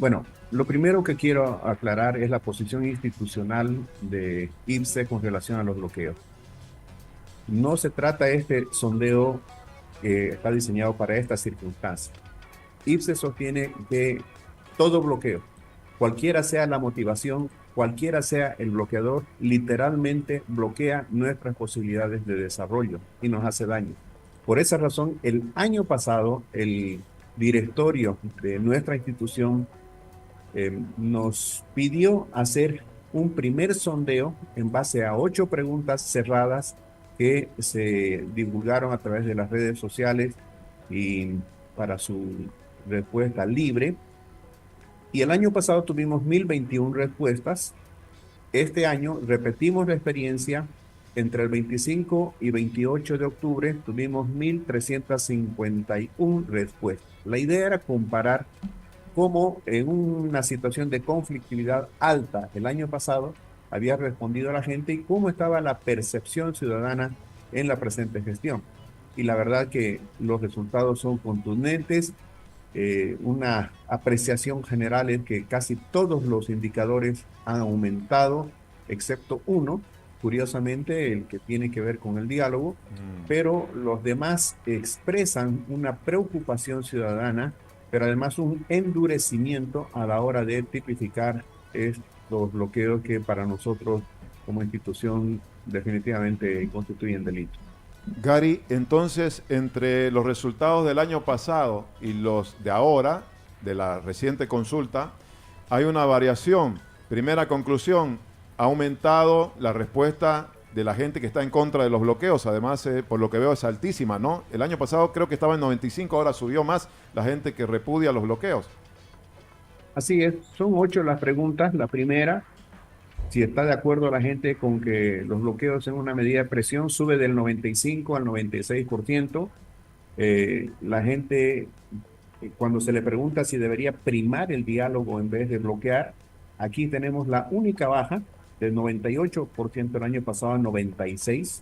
Bueno, lo primero que quiero aclarar es la posición institucional de IPSE con relación a los bloqueos. No se trata este sondeo que está diseñado para esta circunstancia. IPSE sostiene que todo bloqueo, cualquiera sea la motivación, cualquiera sea el bloqueador, literalmente bloquea nuestras posibilidades de desarrollo y nos hace daño. Por esa razón, el año pasado, el directorio de nuestra institución nos pidió hacer un primer sondeo en base a 8 preguntas cerradas que se divulgaron a través de las redes sociales y para su respuesta libre. Y el año pasado tuvimos 1021 respuestas. Este año repetimos la experiencia. Entre el 25 y 28 de octubre tuvimos 1351 respuestas. La idea era comparar cómo en una situación de conflictividad alta el año pasado había respondido la gente y cómo estaba la percepción ciudadana en la presente gestión. Y la verdad que los resultados son contundentes. Una apreciación general es que casi todos los indicadores han aumentado, excepto uno, curiosamente, el que tiene que ver con el diálogo, pero los demás expresan una preocupación ciudadana, pero además un endurecimiento a la hora de tipificar estos bloqueos que para nosotros como institución definitivamente constituyen delito. Gary, entonces, entre los resultados del año pasado y los de ahora, de la reciente consulta, hay una variación. Primera conclusión, ha aumentado la respuesta de la gente que está en contra de los bloqueos. Además, por lo que veo, es altísima, ¿no? El año pasado creo que estaba en 95, ahora subió más la gente que repudia los bloqueos. Así es, son 8 las preguntas. La primera, si está de acuerdo la gente con que los bloqueos en una medida de presión, sube del 95 al 96%. La gente, cuando se le pregunta si debería primar el diálogo en vez de bloquear, aquí tenemos la única baja del 98% el año pasado a 96%.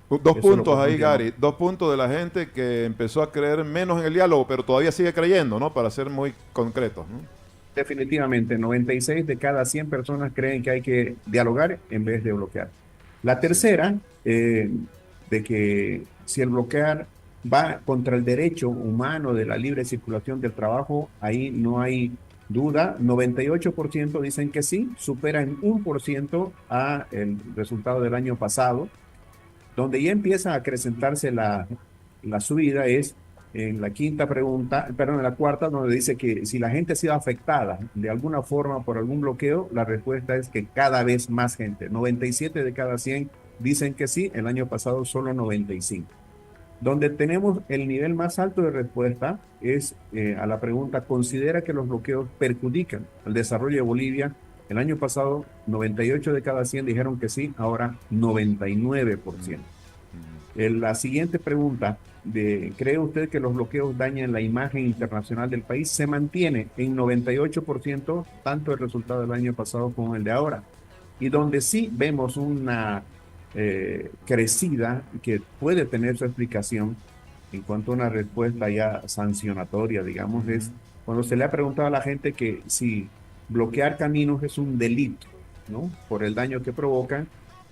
Dos Eso lo puntos podemos ahí, llamar. Gary. Dos puntos de la gente que empezó a creer menos en el diálogo, pero todavía sigue creyendo, ¿no? Para ser muy concretos, ¿no? Definitivamente, 96 de cada 100 personas creen que hay que dialogar en vez de bloquear. La Sí. tercera, de que si el bloquear va contra el derecho humano de la libre circulación del trabajo, ahí no hay duda. 98% dicen que sí, supera en 1% a el resultado del año pasado. Donde ya empieza a acrecentarse la subida es en la quinta pregunta, perdón, en la cuarta, donde dice que si la gente ha sido afectada de alguna forma por algún bloqueo, la respuesta es que cada vez más gente. 97 de cada 100 dicen que sí, el año pasado solo 95. Donde tenemos el nivel más alto de respuesta es a la pregunta, ¿considera que los bloqueos perjudican el desarrollo de Bolivia? El año pasado, 98 de cada 100 dijeron que sí, ahora 99%. La siguiente pregunta, ¿cree usted que los bloqueos dañan la imagen internacional del país? Se mantiene en 98%, tanto el resultado del año pasado como el de ahora. Y donde sí vemos una crecida que puede tener su explicación en cuanto a una respuesta ya sancionatoria, digamos, es cuando se le ha preguntado a la gente que si bloquear caminos es un delito, ¿no? Por el daño que provocan.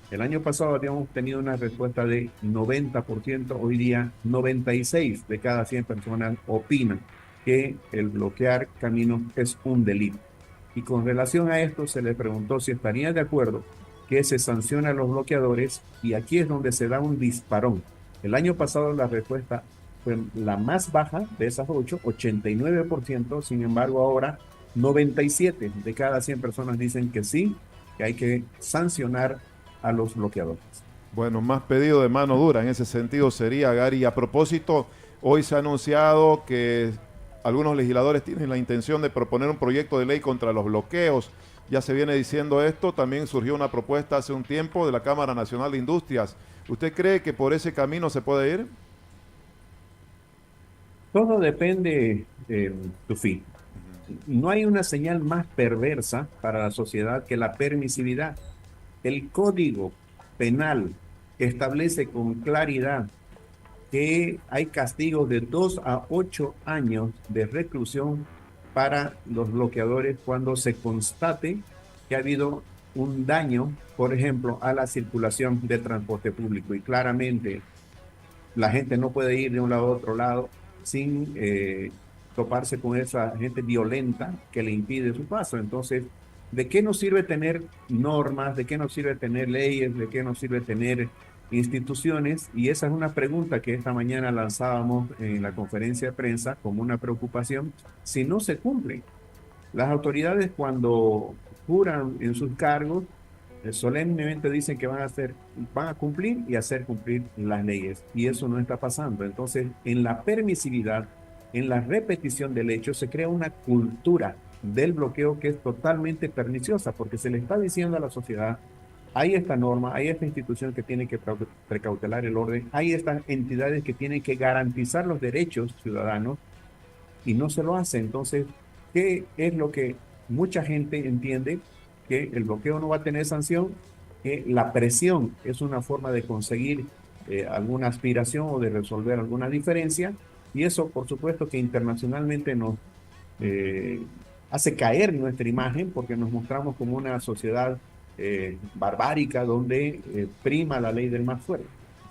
El año pasado habíamos tenido una respuesta de 90%, hoy día 96 de cada 100 personas opinan que el bloquear caminos es un delito. Y con relación a esto se le preguntó si estaría de acuerdo que se sancione a los bloqueadores y aquí es donde se da un disparón. El año pasado la respuesta fue la más baja de esas 8, 89%. Sin embargo ahora 97 de cada 100 personas dicen que sí, que hay que sancionar a los bloqueadores. Bueno, más pedido de mano dura en ese sentido sería, Gary. A propósito, hoy se ha anunciado que algunos legisladores tienen la intención de proponer un proyecto de ley contra los bloqueos. Ya se viene diciendo esto, también surgió una propuesta hace un tiempo de la Cámara Nacional de Industrias. ¿Usted cree que por ese camino se puede ir? Todo depende, tu fin. No hay una señal más perversa para la sociedad que la permisividad. El Código Penal establece con claridad que hay castigos de 2 a 8 años de reclusión para los bloqueadores cuando se constate que ha habido un daño, por ejemplo, a la circulación del transporte público. Y claramente la gente no puede ir de un lado a otro lado sin toparse con esa gente violenta que le impide su paso. Entonces, ¿de qué nos sirve tener normas? ¿De qué nos sirve tener leyes? ¿De qué nos sirve tener instituciones? Y esa es una pregunta que esta mañana lanzábamos en la conferencia de prensa como una preocupación si no se cumplen. Las autoridades cuando juran en sus cargos, solemnemente dicen que van a cumplir y hacer cumplir las leyes. Y eso no está pasando. Entonces, en la permisividad, en la repetición del hecho, se crea una cultura del bloqueo que es totalmente perniciosa, porque se le está diciendo a la sociedad, hay esta norma, hay esta institución que tiene que precautelar el orden, hay estas entidades que tienen que garantizar los derechos ciudadanos y no se lo hace. Entonces, ¿qué es lo que mucha gente entiende? Que el bloqueo no va a tener sanción, que la presión es una forma de conseguir alguna aspiración o de resolver alguna diferencia, y eso, por supuesto, que internacionalmente nos eh, hace caer nuestra imagen porque nos mostramos como una sociedad barbárica donde prima la ley del más fuerte.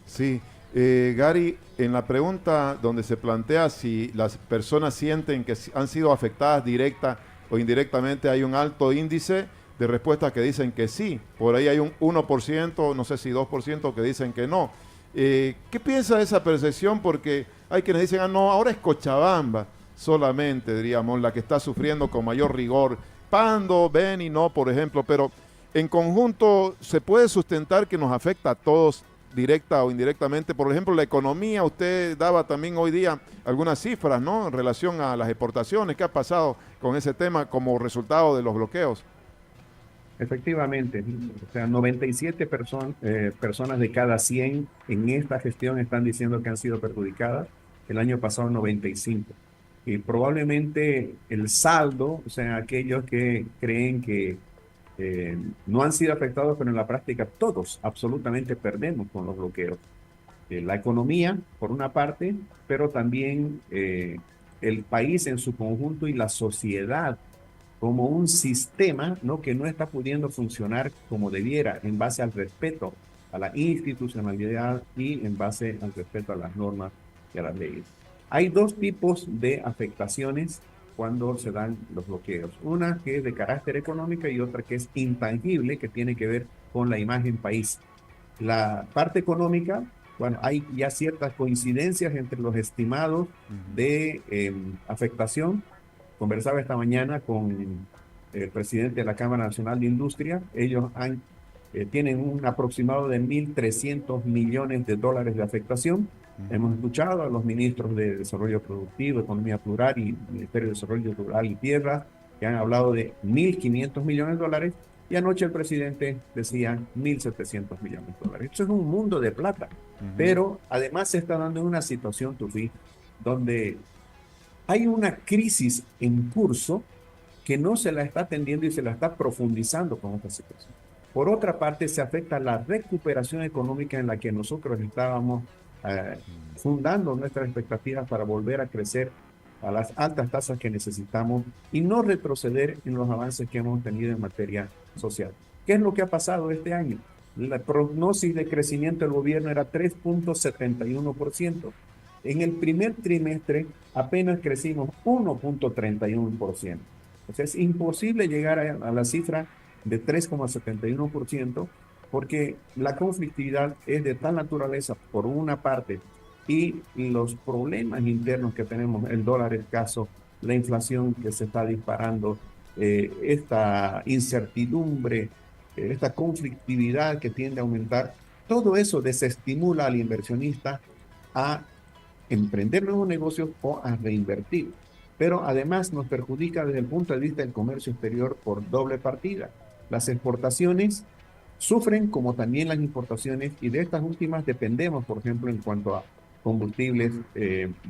Sí, Gary, en la pregunta donde se plantea si las personas sienten que han sido afectadas directa o indirectamente, hay un alto índice de respuestas que dicen que sí. Por ahí hay un 1%, no sé si 2% que dicen que no. ¿Qué piensa de esa percepción? Porque hay quienes dicen, ah, no, ahora es Cochabamba solamente, diríamos, la que está sufriendo con mayor rigor. Pando, Beni, no, por ejemplo, pero en conjunto se puede sustentar que nos afecta a todos directa o indirectamente. Por ejemplo, la economía, usted daba también hoy día algunas cifras, ¿no? En relación a las exportaciones, ¿qué ha pasado con ese tema como resultado de los bloqueos? Efectivamente, o sea, 97 personas de cada 100 en esta gestión están diciendo que han sido perjudicadas. El año pasado 95. Y probablemente el saldo, o sea, aquellos que creen que eh, no han sido afectados, pero en la práctica todos absolutamente perdemos con los bloqueos. La economía, por una parte, pero también el país en su conjunto y la sociedad como un sistema, ¿no? Que no está pudiendo funcionar como debiera en base al respeto a la institucionalidad y en base al respeto a las normas y a las leyes. Hay dos tipos de afectaciones cuando se dan los bloqueos. Una que es de carácter económico y otra que es intangible, que tiene que ver con la imagen país. La parte económica, bueno, hay ya ciertas coincidencias entre los estimados de afectación. Conversaba esta mañana con el presidente de la Cámara Nacional de Industria. Ellos tienen un aproximado de 1.300 millones de dólares de afectación. Hemos escuchado a los ministros de Desarrollo Productivo, Economía Plural y Ministerio de Desarrollo Rural y Tierra, que han hablado de 1.500 millones de dólares. Y anoche el presidente decía 1.700 millones de dólares. Eso es un mundo de plata. Pero además se está dando una situación, Tufi, donde hay una crisis en curso que no se la está atendiendo y se la está profundizando con esta situación. Por otra parte, se afecta la recuperación económica en la que nosotros estábamos fundando nuestras expectativas para volver a crecer a las altas tasas que necesitamos y no retroceder en los avances que hemos tenido en materia social. ¿Qué es lo que ha pasado este año? La prognosis de crecimiento del gobierno era 3.71%. En el primer trimestre apenas crecimos 1.31%. O sea, es imposible llegar a la cifra de 3,71% porque la conflictividad es de tal naturaleza, por una parte, y los problemas internos que tenemos, el dólar escaso, la inflación que se está disparando, esta incertidumbre, esta conflictividad que tiende a aumentar, todo eso desestimula al inversionista a emprender nuevos negocios o a reinvertir. Pero además nos perjudica desde el punto de vista del comercio exterior por doble partida. Las exportaciones sufren como también las importaciones y de estas últimas dependemos, por ejemplo, en cuanto a combustibles,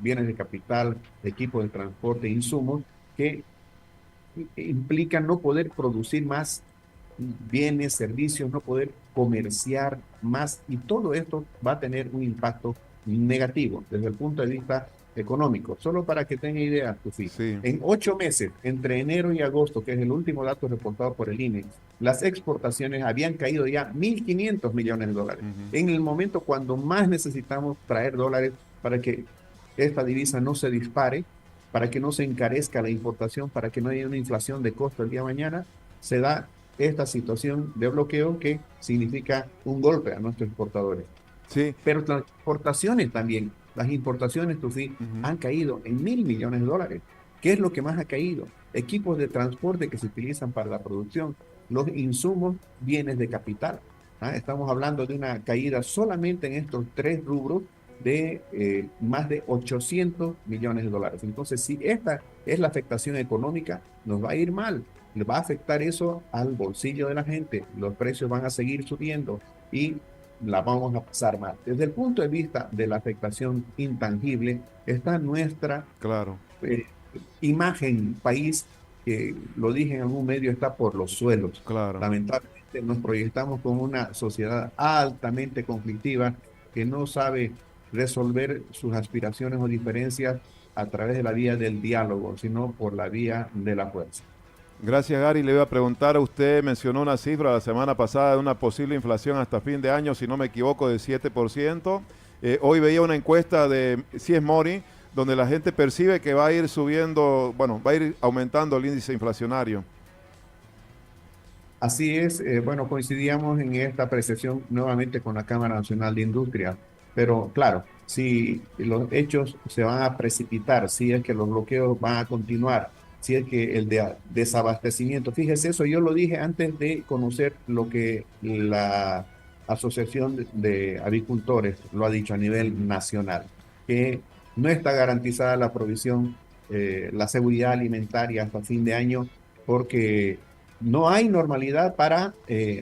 bienes de capital, equipos de transporte, insumos, que implican no poder producir más bienes, servicios, no poder comerciar más y todo esto va a tener un impacto negativo desde el punto de vista económico. Solo para que tenga idea, Tufi. Sí. En 8 meses, entre enero y agosto, que es el último dato reportado por el INE, las exportaciones habían caído ya 1.500 millones de dólares. Ujú. En el momento cuando más necesitamos traer dólares para que esta divisa no se dispare, para que no se encarezca la importación, para que no haya una inflación de costo el día de mañana, se da esta situación de bloqueo que significa un golpe a nuestros exportadores. Sí. Pero las exportaciones también, las importaciones, Tufi, Ujú. han caído en 1.000 millones de dólares. ¿Qué es lo que más ha caído? Equipos de transporte que se utilizan para la producción, los insumos, bienes de capital. ¿Ah? Estamos hablando de una caída solamente en estos tres rubros de más de 800 millones de dólares. Entonces, si esta es la afectación económica, nos va a ir mal. Le va a afectar eso al bolsillo de la gente. Los precios van a seguir subiendo y la vamos a pasar mal. Desde el punto de vista de la afectación intangible, está nuestra Claro, eh, imagen país, que lo dije en algún medio, está por los suelos. claro. Lamentablemente nos proyectamos como una sociedad altamente conflictiva que no sabe resolver sus aspiraciones o diferencias a través de la vía del diálogo, sino por la vía de la fuerza. Gracias, Gary. Le iba a preguntar, usted mencionó una cifra la semana pasada de una posible inflación hasta fin de año, si no me equivoco, de 7%. Hoy veía una encuesta de Si es Mori, donde la gente percibe que va a ir subiendo, bueno, va a ir aumentando el índice inflacionario. Así es, bueno, coincidíamos en esta apreciación nuevamente con la Cámara Nacional de Industria, pero claro, si los hechos se van a precipitar, si es que los bloqueos van a continuar, si es que el desabastecimiento, fíjese eso, yo lo dije antes de conocer lo que la Asociación de Avicultores lo ha dicho a nivel nacional, que no está garantizada la provisión, la seguridad alimentaria hasta fin de año, porque no hay normalidad para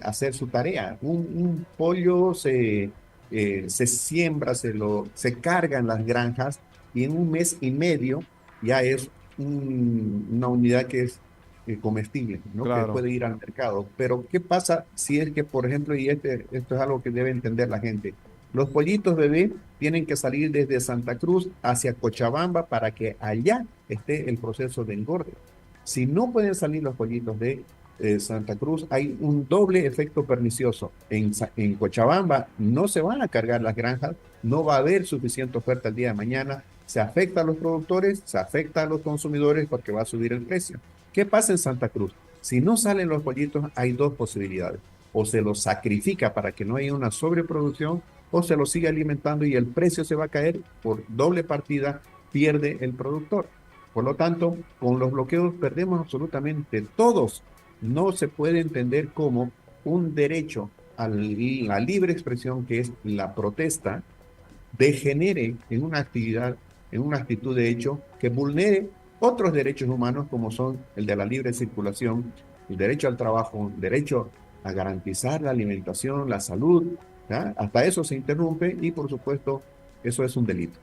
hacer su tarea. Un pollo se siembra, se carga en las granjas y en un mes y medio ya es una unidad que es comestible, ¿no? Que Claro, puede ir al mercado. Pero ¿qué pasa si es que, por ejemplo, y esto es algo que debe entender la gente, los pollitos bebé tienen que salir desde Santa Cruz hacia Cochabamba para que allá esté el proceso de engorde? Si no pueden salir los pollitos de Santa Cruz, hay un doble efecto pernicioso. En Cochabamba no se van a cargar las granjas, no va a haber suficiente oferta el día de mañana, se afecta a los productores, se afecta a los consumidores porque va a subir el precio. ¿Qué pasa en Santa Cruz? Si no salen los pollitos, hay dos posibilidades. O se los sacrifica para que no haya una sobreproducción, o se los sigue alimentando y el precio se va a caer por doble partida, pierde el productor. Por lo tanto, con los bloqueos perdemos absolutamente todos. No se puede entender como un derecho a la libre expresión, que es la protesta, degenere en una actividad, en una actitud de hecho que vulnere otros derechos humanos como son el de la libre circulación, el derecho al trabajo, el derecho a garantizar la alimentación, la salud. ¿Ya? Hasta eso se interrumpe y por supuesto eso es un delito.